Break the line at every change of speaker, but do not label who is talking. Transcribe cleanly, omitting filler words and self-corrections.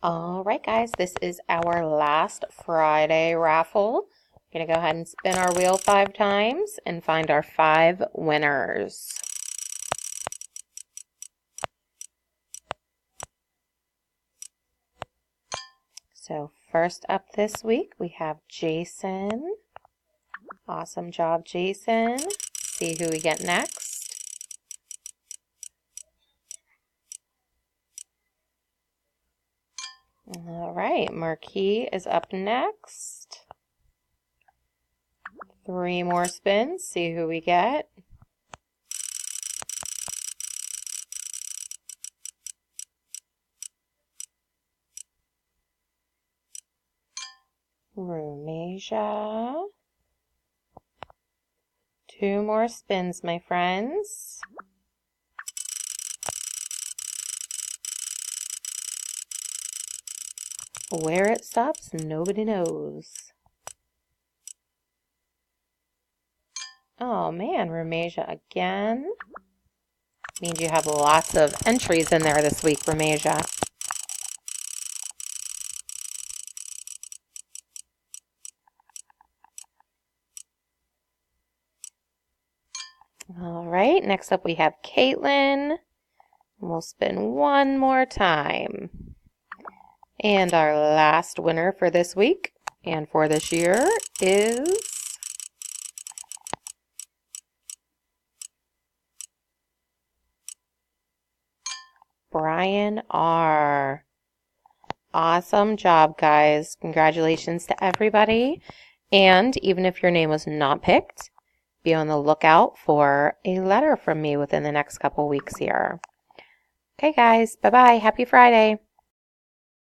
All right, guys, this is our last Friday raffle. I'm going to go ahead and spin our wheel 5 times and find our 5 winners. So first up this week, we have Jason. Awesome job, Jason. See who we get next. All right, Marquis is up next. 3 more spins, see who we get. Rumeja. 2 more spins, my friends. Where it stops, nobody knows. Oh man, Rumeja again. Means you have lots of entries in there this week, Rumeja. All right, next up we have Caitlin. We'll spin 1 more time. And our last winner for this week and for this year is Brian R. Awesome job, guys. Congratulations to everybody. And even if your name was not picked, be on the lookout for a letter from me within the next couple weeks here. Okay, guys. Bye-bye. Happy Friday.